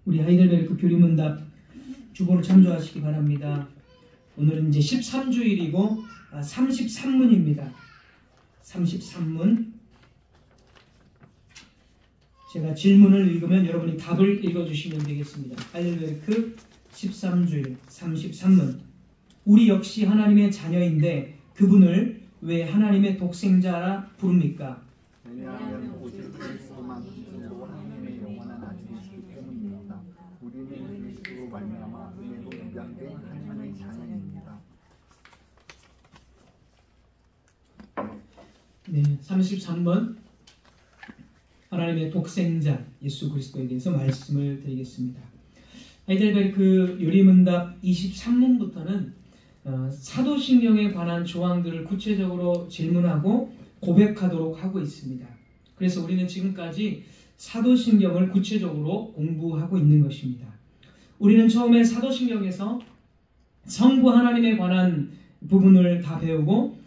우리 하이델베르크 교리문답 주보를 참조하시기 바랍니다. 오늘은 이제 13주일이고 33문입니다. 33문. 제가 질문을 읽으면 여러분이 답을 읽어주시면 되겠습니다. 하이델베르크 13주일 33문. 우리 역시 하나님의 자녀인데 그분을 왜 하나님의 독생자라 부릅니까? 왜냐하면 오직 그리스도만 믿음으로 하나님의 영원한 아들이시기 때문입니다. 우리는 그리스도로 말미암아 은혜로 입양된 하나님의 자녀입니다. 네, 33번 하나님의 독생자 예수 그리스도에 대해서 말씀을 드리겠습니다. 하이델베르크 요리문답 23문부터는 사도신경에 관한 조항들을 구체적으로 질문하고 고백하도록 하고 있습니다. 그래서 우리는 지금까지 사도신경을 구체적으로 공부하고 있는 것입니다. 우리는 처음에 사도신경에서 성부 하나님에 관한 부분을 다 배우고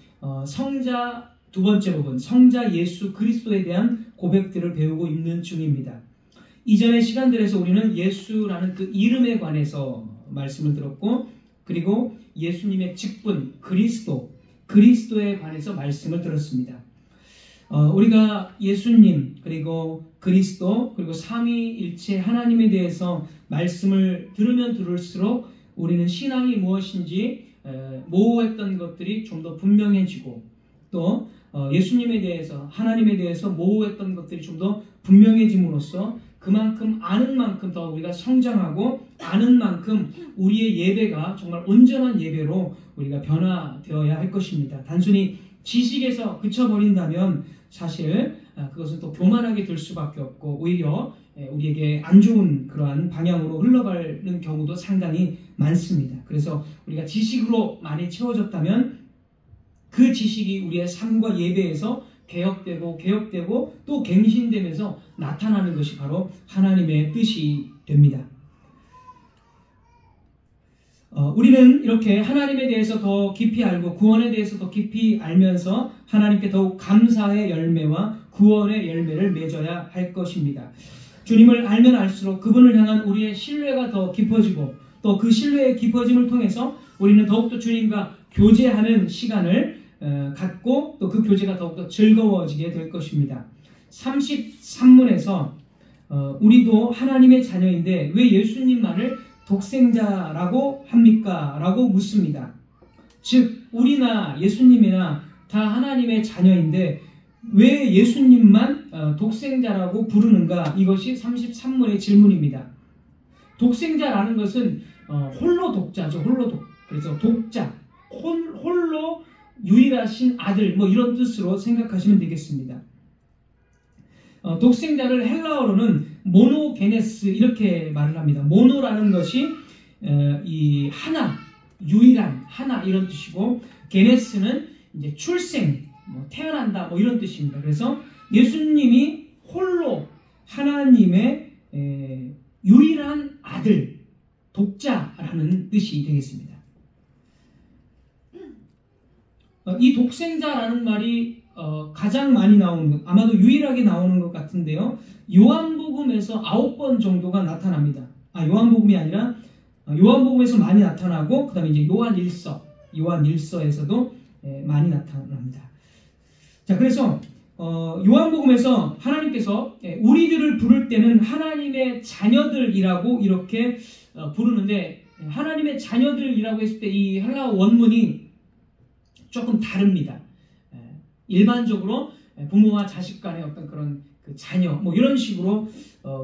성자 두 번째 부분 성자 예수 그리스도에 대한 고백들을 배우고 있는 중입니다. 이전의 시간들에서 우리는 예수라는 그 이름에 관해서 말씀을 들었고 그리고 예수님의 직분 그리스도에 관해서 말씀을 들었습니다. 우리가 예수님 그리고 그리스도 그리고 삼위일체 하나님에 대해서 말씀을 들으면 들을수록 우리는 신앙이 무엇인지 모호했던 것들이 좀 더 분명해지고 또 예수님에 대해서 하나님에 대해서 모호했던 것들이 좀 더 분명해짐으로써 그만큼 아는 만큼 더 우리가 성장하고 아는 만큼 우리의 예배가 정말 온전한 예배로 우리가 변화되어야 할 것입니다. 단순히 지식에서 그쳐버린다면 사실 그것은 또 교만하게 될 수밖에 없고 오히려 우리에게 안 좋은 그러한 방향으로 흘러가는 경우도 상당히 많습니다. 그래서 우리가 지식으로 많이 채워졌다면 그 지식이 우리의 삶과 예배에서 개혁되고 또 갱신되면서 나타나는 것이 바로 하나님의 뜻이 됩니다. 우리는 이렇게 하나님에 대해서 더 깊이 알고 구원에 대해서 더 깊이 알면서 하나님께 더욱 감사의 열매와 구원의 열매를 맺어야 할 것입니다. 주님을 알면 알수록 그분을 향한 우리의 신뢰가 더 깊어지고 또 그 신뢰의 깊어짐을 통해서 우리는 더욱더 주님과 교제하는 시간을 갖고 또 그 교제가 더욱더 즐거워지게 될 것입니다. 33문에서 우리도 하나님의 자녀인데 왜 예수님만을 독생자라고 합니까? 라고 묻습니다. 즉 우리나 예수님이나 다 하나님의 자녀인데 왜 예수님만 독생자라고 부르는가? 이것이 33문의 질문입니다. 독생자라는 것은 홀로 독자죠. 홀로 독. 그래서 독자, 홀로 유일하신 아들 뭐 이런 뜻으로 생각하시면 되겠습니다. 독생자를 헬라어로는 모노게네스 이렇게 말을 합니다. 모노라는 것이 이 하나, 유일한 하나 이런 뜻이고 게네스는 이제 출생, 태어난다 뭐 이런 뜻입니다. 그래서 예수님이 홀로 하나님의 유일한 아들, 독자라는 뜻이 되겠습니다. 이 독생자라는 말이 가장 많이 나오는 것, 아마도 유일하게 나오는 것 같은데요. 요한복음에서 9번 정도가 나타납니다. 요한복음이 아니라 요한복음에서 많이 나타나고 그 다음에 이제 요한일서에서도 많이 나타납니다. 자, 그래서 요한복음에서 하나님께서 우리들을 부를 때는 하나님의 자녀들이라고 이렇게 부르는데 하나님의 자녀들이라고 했을 때 이 헬라어 원문이 조금 다릅니다. 일반적으로 부모와 자식 간의 어떤 그런 그 자녀 뭐 이런 식으로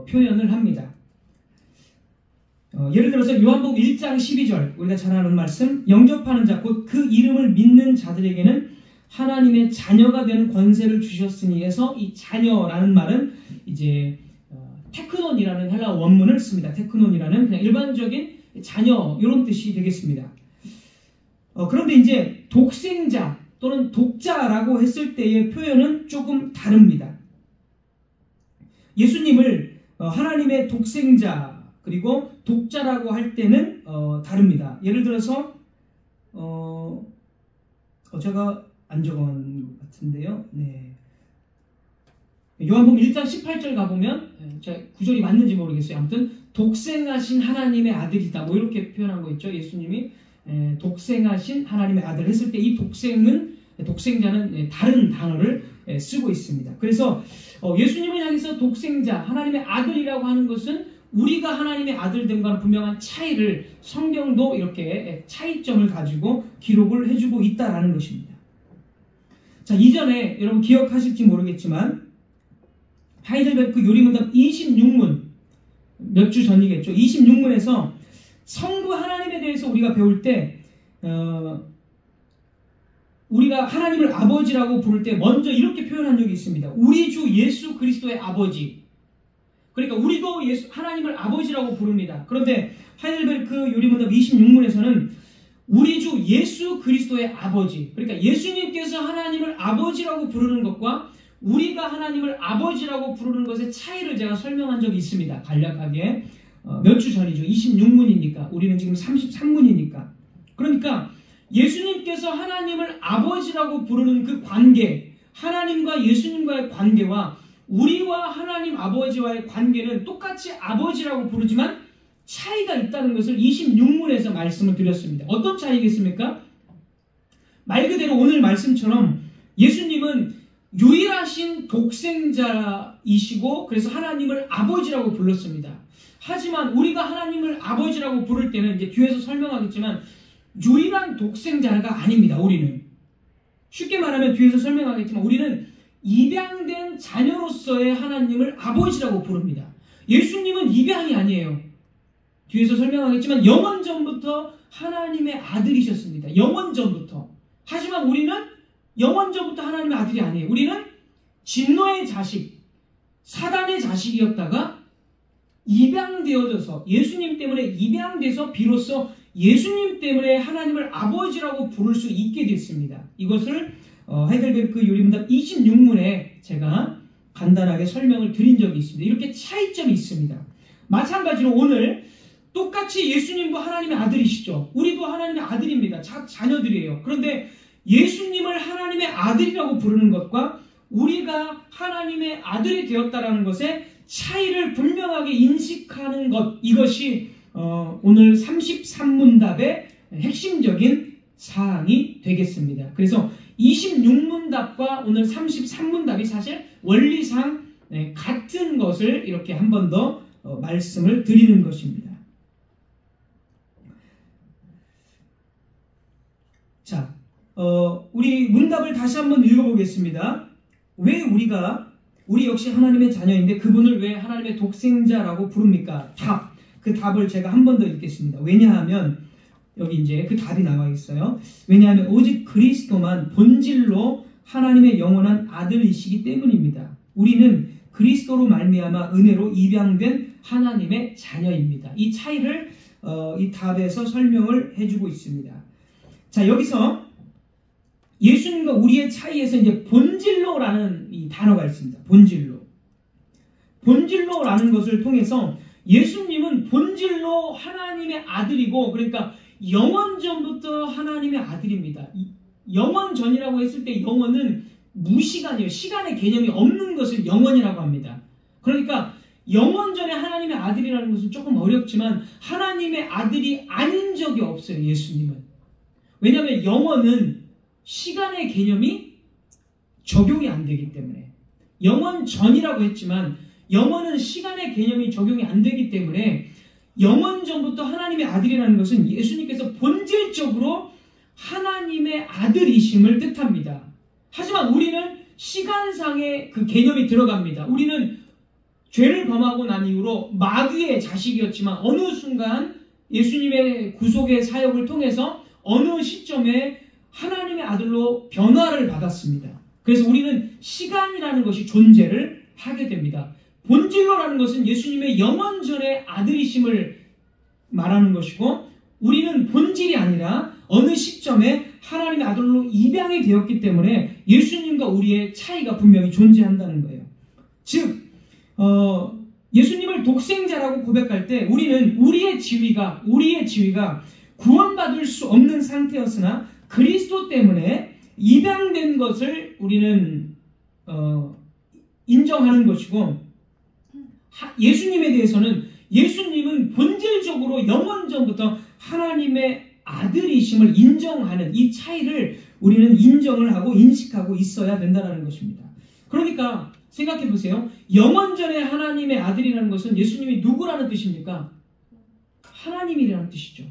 표현을 합니다. 예를 들어서 요한복음 1장 12절 우리가 잘 아는 말씀 영접하는 자 곧 그 이름을 믿는 자들에게는 하나님의 자녀가 되는 권세를 주셨으니 해서 이 자녀라는 말은 이제 테크논이라는 헬라 원문을 씁니다. 테크논이라는 그냥 일반적인 자녀 이런 뜻이 되겠습니다. 그런데 이제 독생자 또는 독자라고 했을 때의 표현은 조금 다릅니다. 예수님을 하나님의 독생자 그리고 독자라고 할 때는 다릅니다. 예를 들어서 제가 안 적은 것 같은데요. 네. 요한복음 1장 18절 가보면 제가 구절이 맞는지 모르겠어요. 아무튼 독생하신 하나님의 아들이다 뭐 이렇게 표현한 거 있죠. 예수님이 독생하신 하나님의 아들 했을 때 이 독생자는 다른 단어를 쓰고 있습니다. 그래서 예수님을 향해서 독생자 하나님의 아들이라고 하는 것은 우리가 하나님의 아들됨과는 분명한 차이를 성경도 이렇게 차이점을 가지고 기록을 해주고 있다라는 것입니다. 자, 이전에 여러분 기억하실지 모르겠지만 하이델베르크 요리문답 26문 몇 주 전이겠죠. 26문에서 성부 하나님에 대해서 우리가 배울 때 우리가 하나님을 아버지라고 부를 때 먼저 이렇게 표현한 적이 있습니다. 우리 주 예수 그리스도의 아버지. 그러니까 우리도 하나님을 아버지라고 부릅니다. 그런데 하이델베르크 요리문답 26문에서는 우리 주 예수 그리스도의 아버지. 그러니까 예수님께서 하나님을 아버지라고 부르는 것과 우리가 하나님을 아버지라고 부르는 것의 차이를 제가 설명한 적이 있습니다. 간략하게. 몇 주 전이죠. 26문이니까. 우리는 지금 33문이니까. 그러니까 예수님께서 하나님을 아버지라고 부르는 그 관계, 하나님과 예수님과의 관계와 우리와 하나님 아버지와의 관계는 똑같이 아버지라고 부르지만 차이가 있다는 것을 26문에서 말씀을 드렸습니다. 어떤 차이겠습니까? 말 그대로 오늘 말씀처럼 예수님은 유일하신 독생자이시고 그래서 하나님을 아버지라고 불렀습니다. 하지만 우리가 하나님을 아버지라고 부를 때는 이제 뒤에서 설명하겠지만 유일한 독생자가 아닙니다. 우리는 쉽게 말하면 뒤에서 설명하겠지만 우리는 입양된 자녀로서의 하나님을 아버지라고 부릅니다. 예수님은 입양이 아니에요. 뒤에서 설명하겠지만 영원전부터 하나님의 아들이셨습니다. 영원전부터. 하지만 우리는 영원전부터 하나님의 아들이 아니에요. 우리는 진노의 자식, 사단의 자식이었다가 입양되어져서 예수님 때문에 입양돼서 비로소 예수님 때문에 하나님을 아버지라고 부를 수 있게 됐습니다. 이것을 하이델베르크 요리문답 26문에 제가 간단하게 설명을 드린 적이 있습니다. 이렇게 차이점이 있습니다. 마찬가지로 오늘 똑같이 예수님도 하나님의 아들이시죠. 우리도 하나님의 아들입니다. 자녀들이에요. 그런데 예수님을 하나님의 아들이라고 부르는 것과 우리가 하나님의 아들이 되었다라는 것의 차이를 분명하게 인식하는 것, 이것이 오늘 33문답의 핵심적인 사항이 되겠습니다. 그래서 26문답과 오늘 33문답이 사실 원리상 같은 것을 이렇게 한 번 더 말씀을 드리는 것입니다. 자, 우리 문답을 다시 한번 읽어보겠습니다. 왜 우리 역시 하나님의 자녀인데 그분을 왜 하나님의 독생자라고 부릅니까? 그 답을 제가 한 번 더 읽겠습니다. 왜냐하면 여기 이제 그 답이 나와 있어요. 왜냐하면 오직 그리스도만 본질로 하나님의 영원한 아들이시기 때문입니다. 우리는 그리스도로 말미암아 은혜로 입양된 하나님의 자녀입니다. 이 차이를 이 답에서 설명을 해주고 있습니다. 자, 여기서 예수님과 우리의 차이에서 이제 본질로라는 이 단어가 있습니다. 본질로라는 것을 통해서 예수님은 본질로 하나님의 아들이고, 그러니까 영원전부터 하나님의 아들입니다. 영원전이라고 했을 때 영원은 무시간이에요. 시간의 개념이 없는 것을 영원이라고 합니다. 그러니까 영원전에 하나님의 아들이라는 것은 조금 어렵지만 하나님의 아들이 아닌 적이 없어요. 예수님은. 왜냐하면 영원은 시간의 개념이 적용이 안 되기 때문에. 영원전이라고 했지만 영원은 시간의 개념이 적용이 안 되기 때문에 영원전부터 하나님의 아들이라는 것은 예수님께서 본질적으로 하나님의 아들이심을 뜻합니다. 하지만 우리는 시간상의 그 개념이 들어갑니다. 우리는 죄를 범하고 난 이후로 마귀의 자식이었지만 어느 순간 예수님의 구속의 사역을 통해서 어느 시점에 하나님의 아들로 변화를 받았습니다. 그래서 우리는 시간이라는 것이 존재를 하게 됩니다. 본질로라는 것은 예수님의 영원전의 아들이심을 말하는 것이고, 우리는 본질이 아니라 어느 시점에 하나님의 아들로 입양이 되었기 때문에 예수님과 우리의 차이가 분명히 존재한다는 거예요. 즉 예수님을 독생자라고 고백할 때 우리는 우리의 지위가 구원받을 수 없는 상태였으나 그리스도 때문에 입양된 것을 우리는 인정하는 것이고, 예수님에 대해서는 예수님은 본질적으로 영원전부터 하나님의 아들이심을 인정하는 이 차이를 우리는 인정을 하고 인식하고 있어야 된다는 것입니다. 그러니까 생각해 보세요. 영원전에 하나님의 아들이라는 것은 예수님이 누구라는 뜻입니까? 하나님이라는 뜻이죠.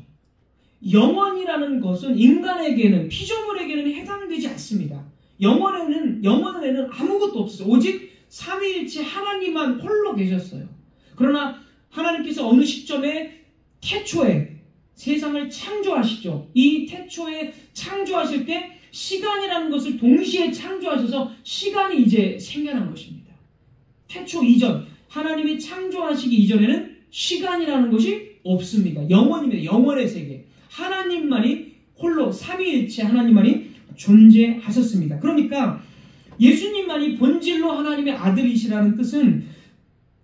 영원이라는 것은 인간에게는, 피조물에게는 해당되지 않습니다. 영원에는 아무것도 없어요. 오직 삼위일체 하나님만 홀로 계셨어요. 그러나 하나님께서 어느 시점에 태초에 세상을 창조하시죠. 이 태초에 창조하실 때 시간이라는 것을 동시에 창조하셔서 시간이 이제 생겨난 것입니다. 태초 이전, 하나님이 창조하시기 이전에는 시간이라는 것이 없습니다. 영원입니다. 영원의 세계. 하나님만이 홀로 삼위일체 하나님만이 존재하셨습니다. 그러니까 예수님만이 본질로 하나님의 아들이시라는 뜻은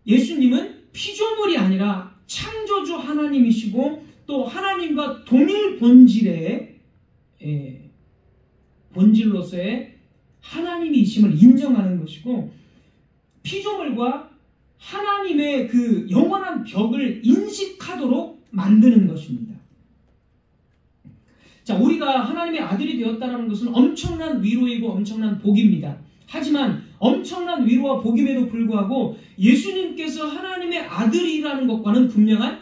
예수님은 피조물이 아니라 창조주 하나님이시고 또 하나님과 동일 본질의 본질로서의 하나님이심을 인정하는 것이고, 피조물과 하나님의 그 영원한 벽을 인식하도록 만드는 것입니다. 자, 우리가 하나님의 아들이 되었다는 것은 엄청난 위로이고 엄청난 복입니다. 하지만 엄청난 위로와 복임에도 불구하고 예수님께서 하나님의 아들이라는 것과는 분명한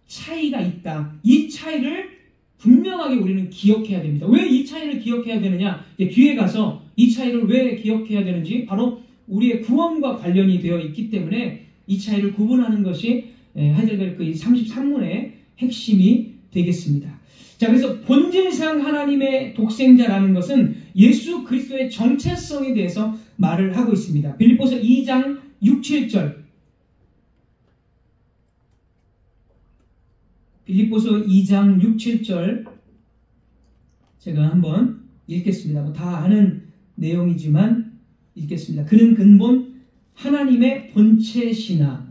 차이가 있다. 이 차이를 분명하게 우리는 기억해야 됩니다. 왜 이 차이를 기억해야 되느냐? 뒤에 가서 이 차이를 왜 기억해야 되는지 바로 우리의 구원과 관련이 되어 있기 때문에 이 차이를 구분하는 것이 하이델베르크 33문의 핵심이 되겠습니다. 자, 그래서 본질상 하나님의 독생자라는 것은 예수 그리스도의 정체성에 대해서 말을 하고 있습니다. 빌립보서 2장 6, 7절. 빌립보서 2장 6, 7절 제가 한번 읽겠습니다. 뭐 다 아는 내용이지만 읽겠습니다. 그는 근본 하나님의 본체시나,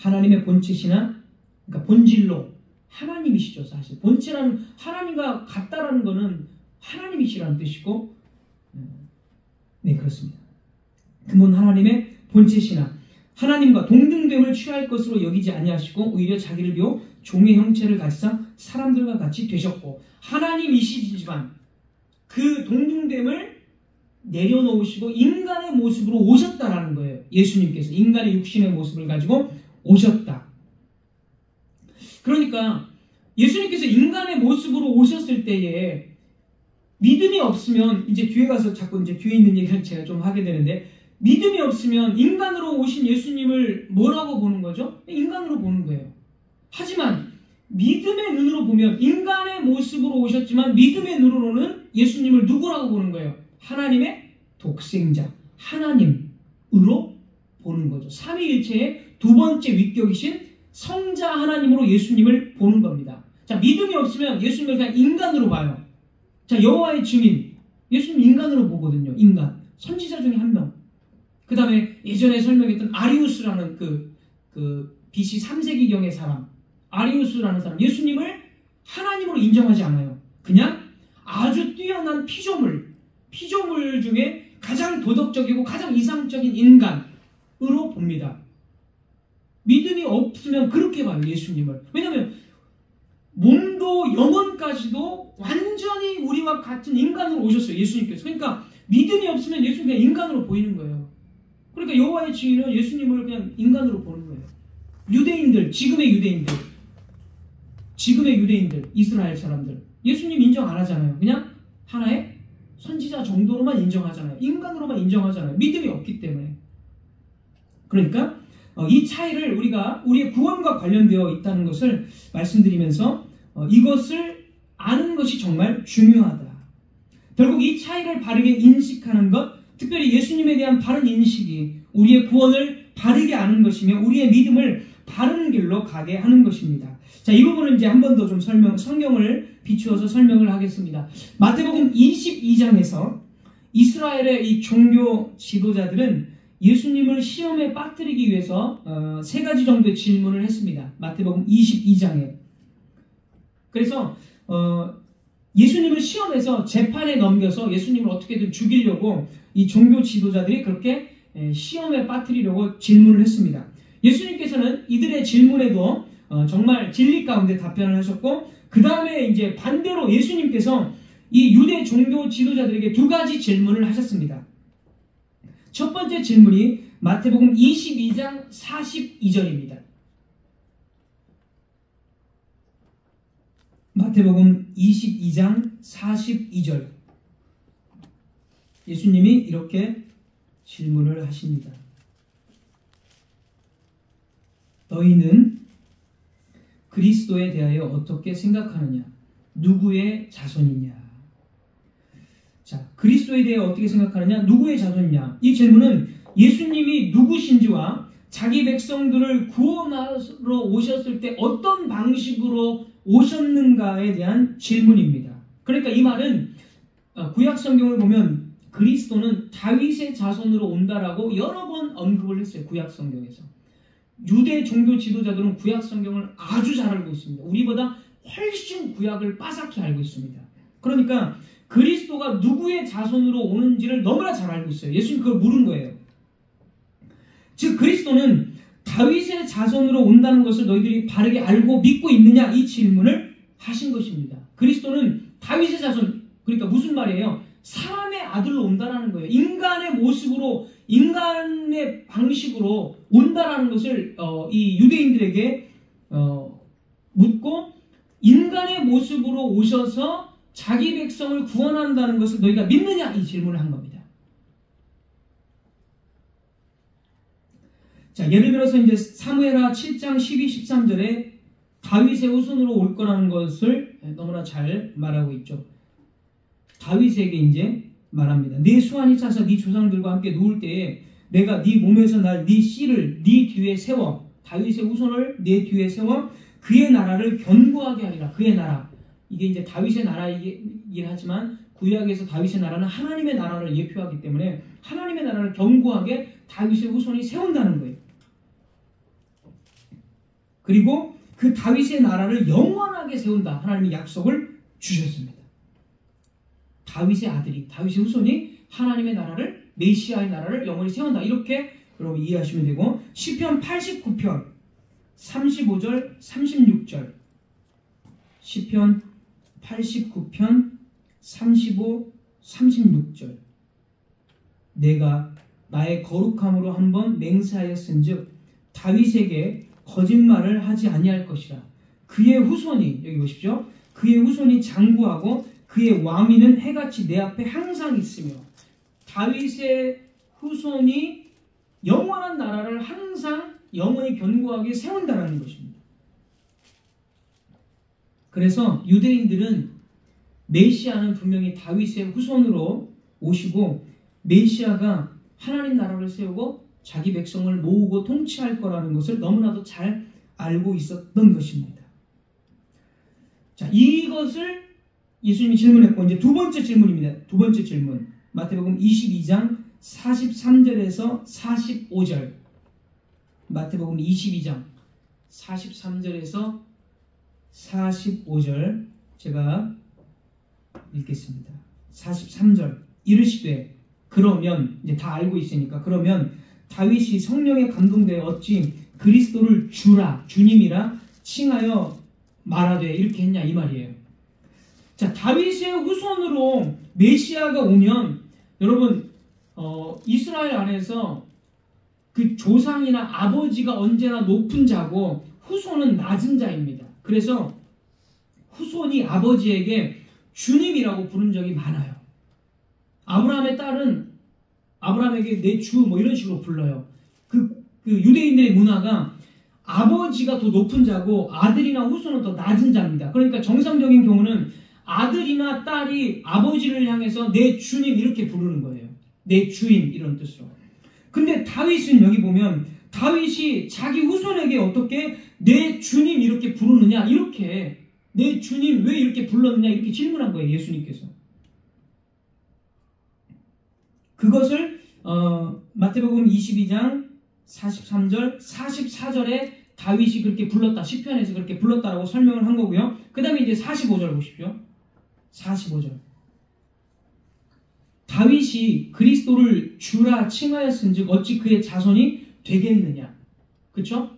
그러니까 본질로 하나님이시죠. 사실 본체라는, 하나님과 같다라는 것은 하나님이시라는 뜻이고, 네, 그렇습니다. 근본 하나님의 본체시나 하나님과 동등됨을 취할 것으로 여기지 아니하시고 오히려 자기를 비워 종의 형체를 가지사 사람들과 같이 되셨고, 하나님이시지만 그 동등됨을 내려놓으시고 인간의 모습으로 오셨다라는 거예요. 예수님께서 인간의 육신의 모습을 가지고 오셨다. 그러니까 예수님께서 인간의 모습으로 오셨을 때에 믿음이 없으면, 이제 뒤에 가서 자꾸 이제 뒤에 있는 얘기를 제가 좀 하게 되는데, 믿음이 없으면 인간으로 오신 예수님을 뭐라고 보는 거죠? 인간으로 보는 거예요. 하지만 믿음의 눈으로 보면 인간의 모습으로 오셨지만 믿음의 눈으로는 예수님을 누구라고 보는 거예요? 하나님의 독생자, 하나님으로 보는 거죠. 삼위일체의 두 번째 위격이신 성자 하나님으로 예수님을 보는 겁니다. 자, 믿음이 없으면 예수님을 그냥 인간으로 봐요. 자, 여호와의 증인, 예수님 인간으로 보거든요. 인간, 선지자 중에 한 명. 그 다음에 예전에 설명했던 아리우스라는 그 BC 3세기경의 사람, 아리우스라는 사람, 예수님을 하나님으로 인정하지 않아요. 그냥 아주 뛰어난 피조물 중에 가장 도덕적이고 가장 이상적인 인간으로 봅니다. 믿음이 없으면 그렇게 봐요, 예수님을. 왜냐하면 몸도 영혼까지도 완전히 우리와 같은 인간으로 오셨어요, 예수님께서. 그러니까 믿음이 없으면 예수님 그냥 인간으로 보이는 거예요. 그러니까 여호와의 증인은 예수님을 그냥 인간으로 보는 거예요. 지금의 유대인들, 이스라엘 사람들, 예수님 인정 안 하잖아요. 그냥 하나의 선지자 정도로만 인정하잖아요. 인간으로만 인정하잖아요. 믿음이 없기 때문에. 그러니까 이 차이를 우리가 우리의 구원과 관련되어 있다는 것을 말씀드리면서 이것을 아는 것이 정말 중요하다. 결국 이 차이를 바르게 인식하는 것, 특별히 예수님에 대한 바른 인식이 우리의 구원을 바르게 아는 것이며 우리의 믿음을 바른 길로 가게 하는 것입니다. 자, 이 부분은 이제 한 번 더 좀 성경을 비추어서 설명을 하겠습니다. 마태복음 22장에서 이스라엘의 이 종교 지도자들은 예수님을 시험에 빠뜨리기 위해서 세 가지 정도의 질문을 했습니다. 마태복음 22장에. 그래서 예수님을 시험해서 재판에 넘겨서 예수님을 어떻게든 죽이려고 이 종교 지도자들이 그렇게 시험에 빠뜨리려고 질문을 했습니다. 예수님께서는 이들의 질문에도 정말 진리 가운데 답변을 하셨고, 그 다음에 이제 반대로 예수님께서 이 유대 종교 지도자들에게 두 가지 질문을 하셨습니다. 첫 번째 질문이 마태복음 22장 42절입니다. 마태복음 22장 42절. 예수님이 이렇게 질문을 하십니다. 너희는 그리스도에 대하여 어떻게 생각하느냐? 누구의 자손이냐? 자, 그리스도에 대해 어떻게 생각하느냐? 누구의 자손이냐? 이 질문은 예수님이 누구신지와 자기 백성들을 구원하러 오셨을 때 어떤 방식으로 오셨는가에 대한 질문입니다. 그러니까 이 말은 구약 성경을 보면 그리스도는 다윗의 자손으로 온다라고 여러 번 언급을 했어요. 구약 성경에서. 유대 종교 지도자들은 구약 성경을 아주 잘 알고 있습니다. 우리보다 훨씬 구약을 빠삭히 알고 있습니다. 그러니까 그리스도가 누구의 자손으로 오는지를 너무나 잘 알고 있어요. 예수님 그걸 물은 거예요. 즉 그리스도는 다윗의 자손으로 온다는 것을 너희들이 바르게 알고 믿고 있느냐, 이 질문을 하신 것입니다. 그리스도는 다윗의 자손, 그러니까 무슨 말이에요? 사람의 아들로 온다라는 거예요. 인간의 모습으로, 인간의 방식으로 온다라는 것을 이 유대인들에게 묻고, 인간의 모습으로 오셔서 자기 백성을 구원한다는 것을 너희가 믿느냐, 이 질문을 한 겁니다. 자, 예를 들어서 이제 사무엘하 7장 12, 13절에 다윗의 후손으로 올 거라는 것을 너무나 잘 말하고 있죠. 다윗에게 이제 말합니다. 네 수완이 차서 네 조상들과 함께 누울 때에 내가 네 몸에서 날 네 씨를 네 뒤에 세워, 다윗의 후손을 네 뒤에 세워 그의 나라를 견고하게 하리라. 그의 나라, 이게 이제 다윗의 나라이긴 하지만 구약에서 다윗의 나라는 하나님의 나라를 예표하기 때문에 하나님의 나라를 견고하게 다윗의 후손이 세운다는 거예요. 그리고 그 다윗의 나라를 영원하게 세운다. 하나님이 약속을 주셨습니다. 다윗의 아들이, 다윗의 후손이 하나님의 나라를, 메시아의 나라를 영원히 세운다. 이렇게 여러분 이해하시면 되고, 시편 89편 35절 36절, 시편 89편 35, 36절. 내가 나의 거룩함으로 한번 맹세하였은즉 다윗에게 거짓말을 하지 아니할 것이라. 그의 후손이, 여기 보십시오. 그의 후손이 장구하고 그의 왕위는 해같이 내 앞에 항상 있으며. 다윗의 후손이 영원한 나라를 항상 영원히 견고하게 세운다는 것입니다. 그래서 유대인들은 메시아는 분명히 다윗의 후손으로 오시고 메시아가 하나님 나라를 세우고 자기 백성을 모으고 통치할 거라는 것을 너무나도 잘 알고 있었던 것입니다. 자, 이것을 예수님이 질문했고, 이제 두 번째 질문입니다. 두 번째 질문. 마태복음 22장 43절에서 45절. 마태복음 22장 43절에서 45절 제가 읽겠습니다. 43절. 이르시되, 그러면, 이제 다 알고 있으니까, 그러면 다윗이 성령에 감동되어 어찌 그리스도를 주라, 주님이라 칭하여 말하되, 이렇게 했냐, 이 말이에요. 자, 다윗의 후손으로 메시아가 오면 여러분 이스라엘 안에서 그 조상이나 아버지가 언제나 높은 자고 후손은 낮은 자입니다. 그래서 후손이 아버지에게 주님이라고 부른 적이 많아요. 아브라함의 딸은 아브라함에게 내 주 뭐 이런 식으로 불러요. 그 유대인들의 문화가 아버지가 더 높은 자고 아들이나 후손은 더 낮은 자입니다. 그러니까 정상적인 경우는 아들이나 딸이 아버지를 향해서 내 주님 이렇게 부르는 거예요. 내 주인, 이런 뜻으로. 근데 다윗은 여기 보면 다윗이 자기 후손에게 어떻게 내 주님 이렇게 부르느냐, 이렇게 내 주님 왜 이렇게 불렀느냐, 이렇게 질문한 거예요. 예수님께서. 그것을 마태복음 22장 43절 44절에 다윗이 그렇게 불렀다, 시편에서 그렇게 불렀다라고 설명을 한 거고요. 그 다음에 이제 45절 보십시오. 45절. 다윗이 그리스도를 주라 칭하였은즉 어찌 그의 자손이 되겠느냐. 그렇죠?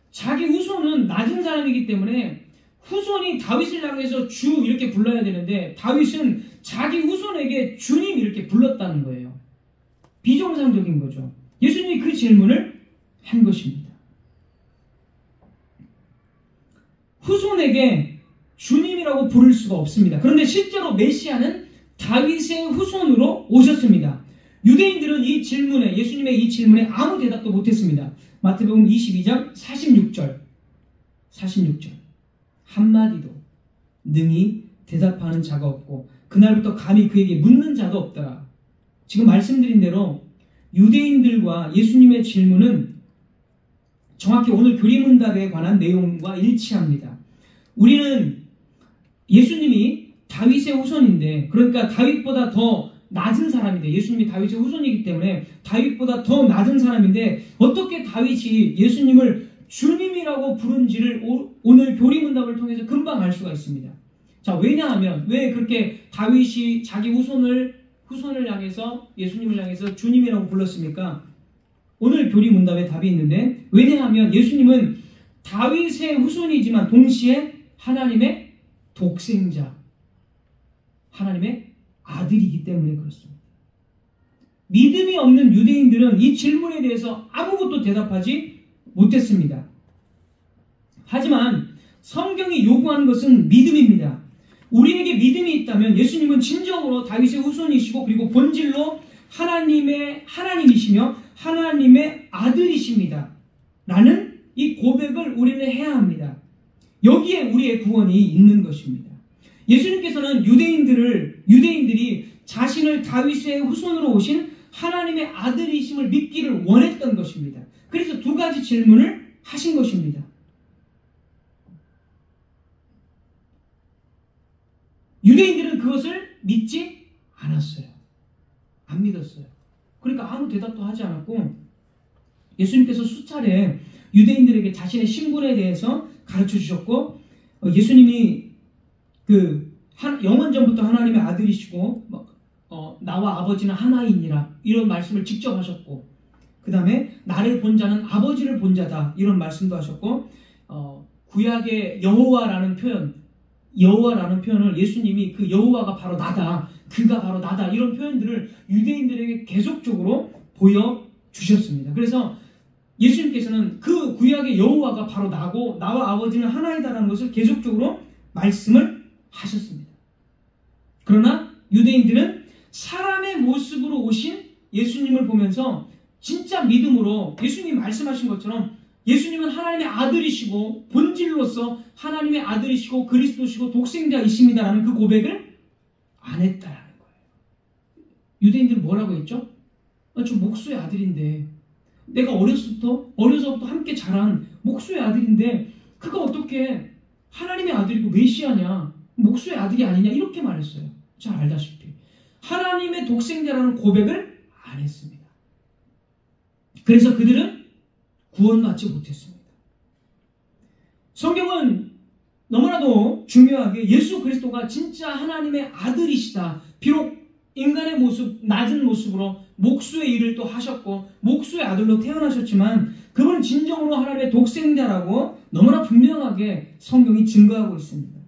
자기 후손은 낮은 사람이기 때문에 후손이 다윗을 향해서 주 이렇게 불러야 되는데 다윗은 자기 후손에게 주님 이렇게 불렀다는 거예요. 비정상적인 거죠. 예수님이 그 질문을 한 것입니다. 후손에게 주님이라고 부를 수가 없습니다. 그런데 실제로 메시아는 다윗의 후손으로 오셨습니다. 유대인들은 이 질문에, 예수님의 이 질문에 아무 대답도 못했습니다. 마태복음 22장 46절 한마디도 능히 대답하는 자가 없고 그날부터 감히 그에게 묻는 자도 없더라. 지금 말씀드린 대로 유대인들과 예수님의 질문은 정확히 오늘 교리문답에 관한 내용과 일치합니다. 우리는 예수님이 다윗의 후손인데, 그러니까 다윗보다 더 낮은 사람인데, 예수님이 다윗의 후손이기 때문에 다윗보다 더 낮은 사람인데 어떻게 다윗이 예수님을 주님이라고 부른지를 오늘 교리문답을 통해서 금방 알 수가 있습니다. 자, 왜냐하면 왜 그렇게 다윗이 자기 후손을 향해서, 예수님을 향해서 주님이라고 불렀습니까? 오늘 교리문답에 답이 있는데, 왜냐하면 예수님은 다윗의 후손이지만 동시에 하나님의 독생자, 하나님의 아들이기 때문에 그렇습니다. 믿음이 없는 유대인들은 이 질문에 대해서 아무것도 대답하지 못했습니다. 하지만 성경이 요구하는 것은 믿음입니다. 우리에게 믿음이 있다면 예수님은 진정으로 다윗의 후손이시고 그리고 본질로 하나님이시며 하나님의 아들이십니다. 라는 이 고백을 우리는 해야 합니다. 여기에 우리의 구원이 있는 것입니다. 예수님께서는 유대인들이 자신을 다윗의 후손으로 오신 하나님의 아들이심을 믿기를 원했던 것입니다. 그래서 두 가지 질문을 하신 것입니다. 유대인들은 그것을 믿지 않았어요. 안 믿었어요. 그러니까 아무 대답도 하지 않았고 예수님께서 수차례 유대인들에게 자신의 신분에 대해서 가르쳐 주셨고 예수님이 영원전부터 하나님의 아들이시고 나와 아버지는 하나이니라 이런 말씀을 직접 하셨고 그 다음에 나를 본 자는 아버지를 본 자다 이런 말씀도 하셨고 구약의 여호와라는 표현을 예수님이 그 여호와가 바로 나다, 그가 바로 나다 이런 표현들을 유대인들에게 계속적으로 보여주셨습니다. 그래서 예수님께서는 그 구약의 여호와가 바로 나고 나와 아버지는 하나이다라는 것을 계속적으로 말씀을 하셨습니다. 그러나 유대인들은 사람의 모습으로 오신 예수님을 보면서 진짜 믿음으로 예수님이 말씀하신 것처럼 예수님은 하나님의 아들이시고 본질로서 하나님의 아들이시고 그리스도시고 독생자이십니다라는 그 고백을 안 했다라는 거예요. 유대인들은 뭐라고 했죠? 저 목수의 아들인데 내가 어려서부터 함께 자란 목수의 아들인데 그가 어떻게 하나님의 아들이고 메시아냐, 목수의 아들이 아니냐 이렇게 말했어요. 잘 알다시피 하나님의 독생자라는 고백을 안 했습니다. 그래서 그들은 구원받지 못했습니다. 성경은 너무나도 중요하게 예수 그리스도가 진짜 하나님의 아들이시다. 비록 인간의 모습, 낮은 모습으로 목수의 일을 또 하셨고 목수의 아들로 태어나셨지만 그분은 진정으로 하나님의 독생자라고 너무나 분명하게 성경이 증거하고 있습니다.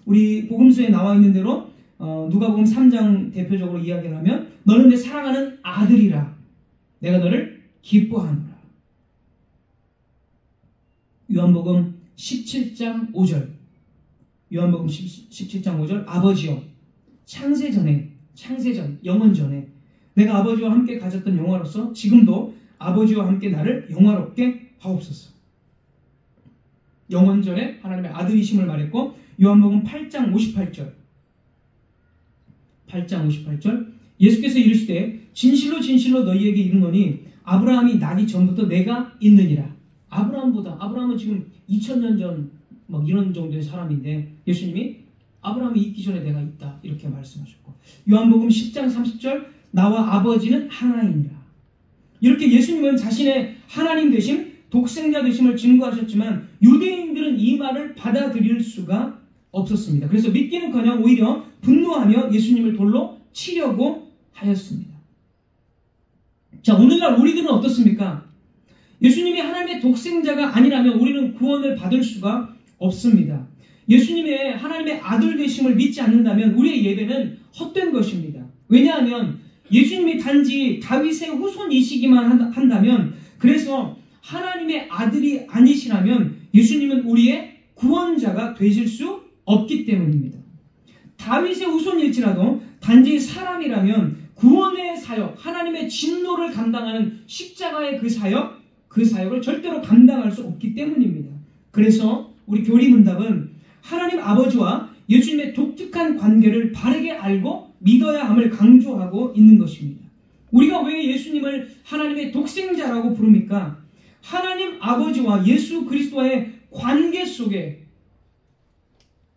우리 복음서에 나와 있는 대로 누가복음 3장 대표적으로 이야기를 하면 너는 내 사랑하는 아들이라 내가 너를 기뻐하노라. 요한복음 17장 5절 요한복음 17장 5절 아버지여 창세전 영원전에 내가 아버지와 함께 가졌던 영화로서 지금도 아버지와 함께 나를 영화롭게 하옵소서. 영원전에 하나님의 아들이심을 말했고 요한복음 8장 58절 예수께서 이르시되 진실로 진실로 너희에게 이르노니 아브라함이 나기 전부터 내가 있느니라. 아브라함은 지금 2000년 전 막 이런 정도의 사람인데 예수님이 아브라함이 있기 전에 내가 있다 이렇게 말씀하셨고 요한복음 10장 30절 나와 아버지는 하나이니라. 이렇게 예수님은 자신의 하나님 되심, 독생자 되심을 증거하셨지만 유대인들은 이 말을 받아들일 수가 없었습니다. 그래서 믿기는커녕 오히려 분노하며 예수님을 돌로 치려고 하였습니다. 자, 오늘날 우리들은 어떻습니까? 예수님이 하나님의 독생자가 아니라면 우리는 구원을 받을 수가 없습니다. 예수님의 하나님의 아들 되심을 믿지 않는다면 우리의 예배는 헛된 것입니다. 왜냐하면 예수님이 단지 다윗의 후손이시기만 한다면, 그래서 하나님의 아들이 아니시라면 예수님은 우리의 구원자가 되실 수 없기 때문입니다. 다윗의 후손일지라도 단지 사람이라면 구원의 사역, 하나님의 진노를 감당하는 십자가의 그 사역을 절대로 감당할 수 없기 때문입니다. 그래서 우리 교리문답은 하나님 아버지와 예수님의 독특한 관계를 바르게 알고 믿어야 함을 강조하고 있는 것입니다. 우리가 왜 예수님을 하나님의 독생자라고 부릅니까? 하나님 아버지와 예수 그리스도와의 관계 속에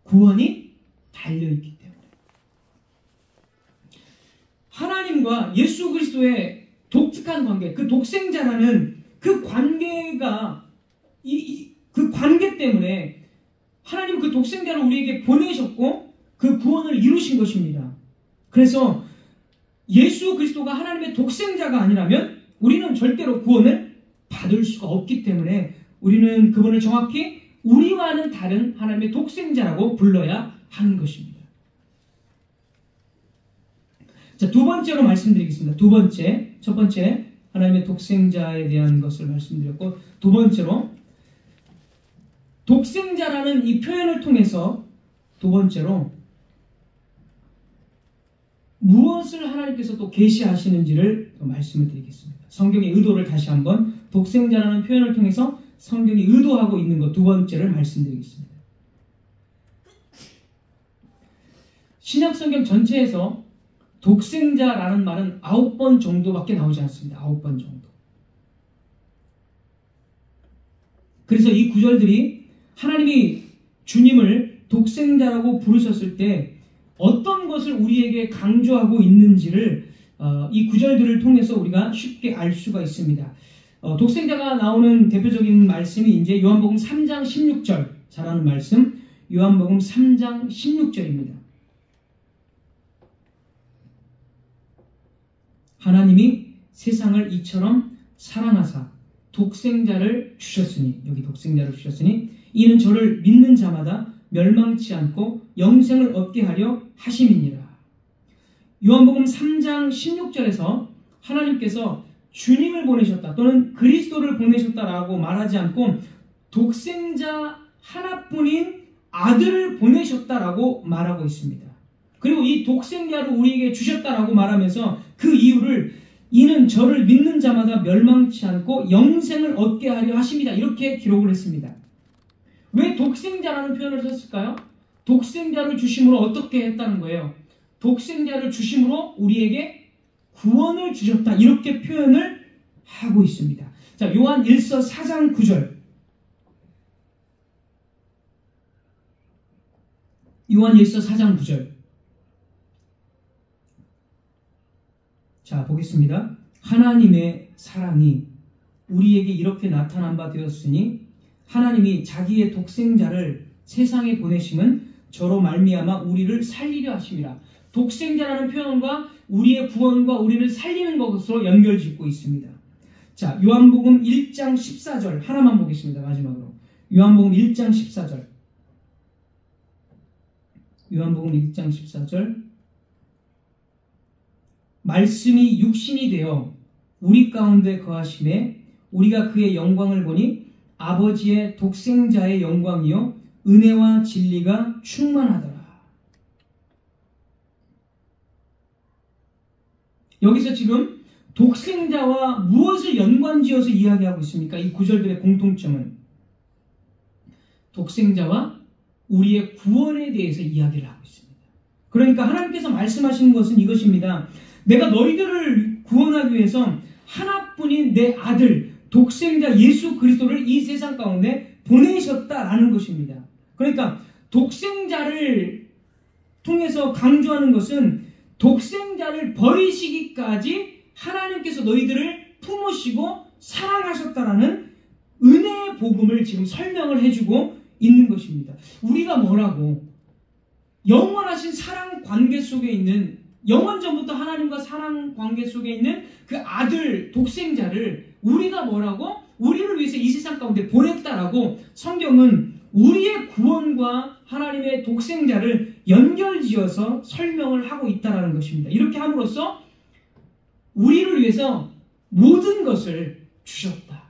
구원이 달려있기 때문에, 하나님과 예수 그리스도의 독특한 관계, 그 독생자라는 그 관계가 그 관계 때문에 하나님은 그 독생자를 우리에게 보내셨고 그 구원을 이루신 것입니다. 그래서 예수 그리스도가 하나님의 독생자가 아니라면 우리는 절대로 구원을 받을 수가 없기 때문에 우리는 그분을 정확히 우리와는 다른 하나님의 독생자라고 불러야 하는 것입니다. 자, 두 번째로 말씀드리겠습니다. 두 번째, 첫 번째 하나님의 독생자에 대한 것을 말씀드렸고, 두 번째로 독생자라는 이 표현을 통해서 두 번째로 무엇을 하나님께서 또 계시하시는지를 말씀을 드리겠습니다. 성경의 의도를 다시 한번, 독생자라는 표현을 통해서 성경이 의도하고 있는 것 두 번째를 말씀드리겠습니다. 신약 성경 전체에서 독생자라는 말은 9번 정도밖에 나오지 않습니다. 9번 정도. 그래서 이 구절들이 하나님이 주님을 독생자라고 부르셨을 때 어떤 것을 우리에게 강조하고 있는지를 이 구절들을 통해서 우리가 쉽게 알 수가 있습니다. 독생자가 나오는 대표적인 말씀이 이제 요한복음 3장 16절, 잘 아는 말씀, 요한복음 3장 16절입니다. 하나님이 세상을 이처럼 사랑하사 독생자를 주셨으니, 여기 독생자를 주셨으니 이는 저를 믿는 자마다 멸망치 않고 영생을 얻게 하려 하심이니라. 요한복음 3장 16절에서 하나님께서 주님을 보내셨다 또는 그리스도를 보내셨다라고 말하지 않고 독생자 하나뿐인 아들을 보내셨다라고 말하고 있습니다. 그리고 이 독생자를 우리에게 주셨다라고 말하면서 그 이유를 이는 저를 믿는 자마다 멸망치 않고 영생을 얻게 하려 하심이다, 이렇게 기록을 했습니다. 왜 독생자라는 표현을 썼을까요? 독생자를 주심으로 어떻게 했다는 거예요? 독생자를 주심으로 우리에게 구원을 주셨다, 이렇게 표현을 하고 있습니다. 자, 요한 1서 4장 9절. 요한 1서 4장 9절. 자, 보겠습니다. 하나님의 사랑이 우리에게 이렇게 나타난 바 되었으니 하나님이 자기의 독생자를 세상에 보내심은 저로 말미암아 우리를 살리려 하심이라. 독생자라는 표현과 우리의 구원과 우리를 살리는 것으로 연결짓고 있습니다. 자, 요한복음 1장 14절 하나만 보겠습니다. 마지막으로 요한복음 1장 14절. 요한복음 1장 14절. 말씀이 육신이 되어 우리 가운데 거하심에 우리가 그의 영광을 보니 아버지의 독생자의 영광이요 은혜와 진리가 충만하더라. 여기서 지금 독생자와 무엇을 연관지어서 이야기하고 있습니까? 이 구절들의 공통점은 독생자와 우리의 구원에 대해서 이야기를 하고 있습니다. 그러니까 하나님께서 말씀하시는 것은 이것입니다. 내가 너희들을 구원하기 위해서 하나뿐인 내 아들 독생자 예수 그리스도를 이 세상 가운데 보내셨다라는 것입니다. 그러니까 독생자를 통해서 강조하는 것은 독생자를 버리시기까지 하나님께서 너희들을 품으시고 사랑하셨다라는 은혜의 복음을 지금 설명을 해주고 있는 것입니다. 우리가 뭐라고 영원하신 사랑 관계 속에 있는 영원전부터 하나님과 사랑 관계 속에 있는 그 아들 독생자를 우리가 뭐라고? 우리를 위해서 이 세상 가운데 보냈다라고 성경은 우리의 구원과 하나님의 독생자를 연결지어서 설명을 하고 있다라는 것입니다. 이렇게 함으로써 우리를 위해서 모든 것을 주셨다.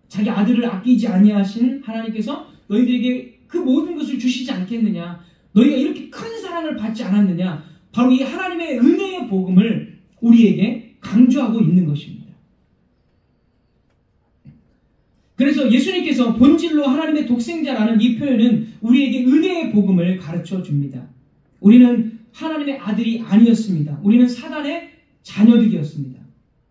자기 아들을 아끼지 아니하신 하나님께서 너희들에게 그 모든 것을 주시지 않겠느냐? 너희가 이렇게 큰 사랑을 받지 않았느냐? 바로 이 하나님의 은혜의 복음을 우리에게 강조하고 있는 것입니다. 그래서 예수님께서 본질로 하나님의 독생자라는 이 표현은 우리에게 은혜의 복음을 가르쳐 줍니다. 우리는 하나님의 아들이 아니었습니다. 우리는 사단의 자녀들이었습니다.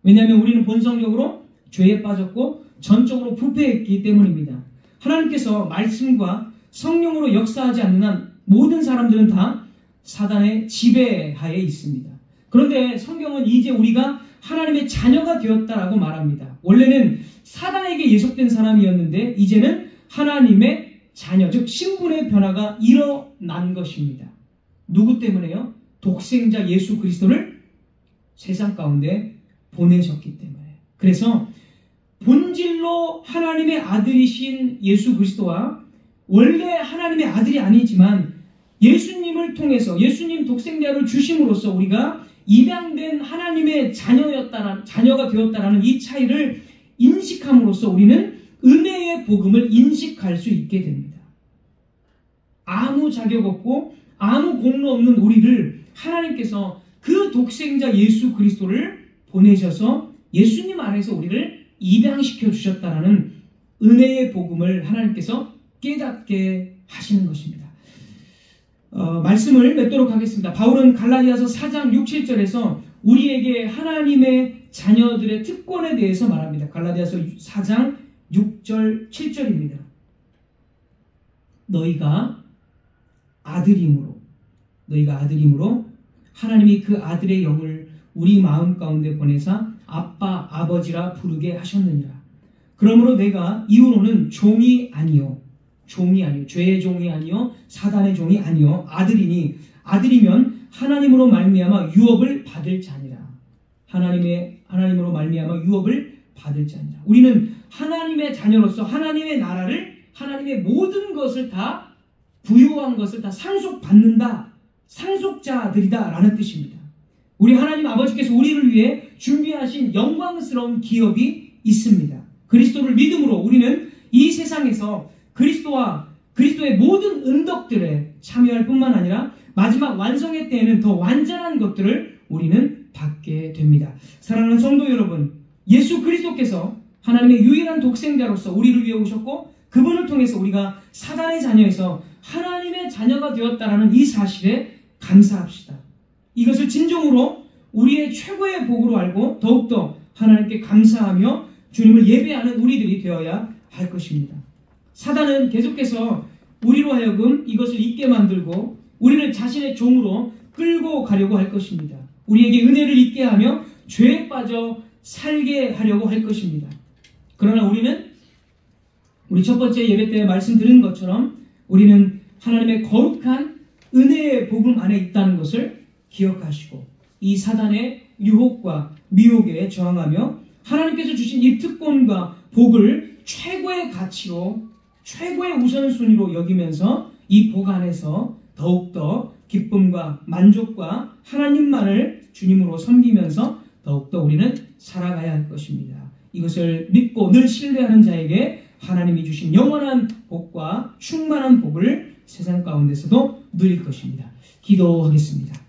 왜냐하면 우리는 본성적으로 죄에 빠졌고 전적으로 부패했기 때문입니다. 하나님께서 말씀과 성령으로 역사하지 않는 한 모든 사람들은 다 사단의 지배하에 있습니다. 그런데 성경은 이제 우리가 하나님의 자녀가 되었다라고 말합니다. 원래는 사단에게 예속된 사람이었는데 이제는 하나님의 자녀, 즉 신분의 변화가 일어난 것입니다. 누구 때문에요? 독생자 예수 그리스도를 세상 가운데 보내셨기 때문에. 그래서 본질로 하나님의 아들이신 예수 그리스도와 원래 하나님의 아들이 아니지만 예수님을 통해서 예수님 독생자를 주심으로써 우리가 입양된 하나님의 자녀가 되었다라는 이 차이를 인식함으로써 우리는 은혜의 복음을 인식할 수 있게 됩니다. 아무 자격 없고 아무 공로 없는 우리를 하나님께서 그 독생자 예수 그리스도를 보내셔서 예수님 안에서 우리를 입양시켜 주셨다라는 은혜의 복음을 하나님께서 깨닫게 하시는 것입니다. 말씀을 맺도록 하겠습니다. 바울은 갈라디아서 4장 6, 7절에서 우리에게 하나님의 자녀들의 특권에 대해서 말합니다. 갈라디아서 4장 6절 7절입니다. 너희가 아들임으로 하나님이 그 아들의 영을 우리 마음 가운데 보내사 아빠 아버지라 부르게 하셨느니라. 그러므로 내가 이후로는 종이 아니요 죄의 종이 아니요 사단의 종이 아니요 아들이면 하나님으로 말미암아 유업을 받을 자니라. 하나님으로 말미암아 유업을 받을 자니라. 우리는 하나님의 자녀로서 하나님의 나라를 하나님의 모든 것을 다 부요한 것을 다 상속받는다. 상속자들이다 라는 뜻입니다. 우리 하나님 아버지께서 우리를 위해 준비하신 영광스러운 기업이 있습니다. 그리스도를 믿음으로 우리는 이 세상에서 그리스도와 그리스도의 모든 은덕들에 참여할 뿐만 아니라 마지막 완성의 때에는 더 완전한 것들을 우리는 받게 됩니다. 사랑하는 성도 여러분, 예수 그리스도께서 하나님의 유일한 독생자로서 우리를 위해 오셨고 그분을 통해서 우리가 사단의 자녀에서 하나님의 자녀가 되었다라는 이 사실에 감사합시다. 이것을 진정으로 우리의 최고의 복으로 알고 더욱더 하나님께 감사하며 주님을 예배하는 우리들이 되어야 할 것입니다. 사단은 계속해서 우리로 하여금 이것을 잊게 만들고 우리를 자신의 종으로 끌고 가려고 할 것입니다. 우리에게 은혜를 잊게 하며 죄에 빠져 살게 하려고 할 것입니다. 그러나 우리 첫 번째 예배 때 말씀드린 것처럼 우리는 하나님의 거룩한 은혜의 복음 안에 있다는 것을 기억하시고 이 사단의 유혹과 미혹에 저항하며 하나님께서 주신 이 특권과 복을 최고의 가치로 최고의 우선순위로 여기면서 이 복 안에서 더욱더 기쁨과 만족과 하나님만을 주님으로 섬기면서 더욱더 우리는 살아가야 할 것입니다. 이것을 믿고 늘 신뢰하는 자에게 하나님이 주신 영원한 복과 충만한 복을 세상 가운데서도 누릴 것입니다. 기도하겠습니다.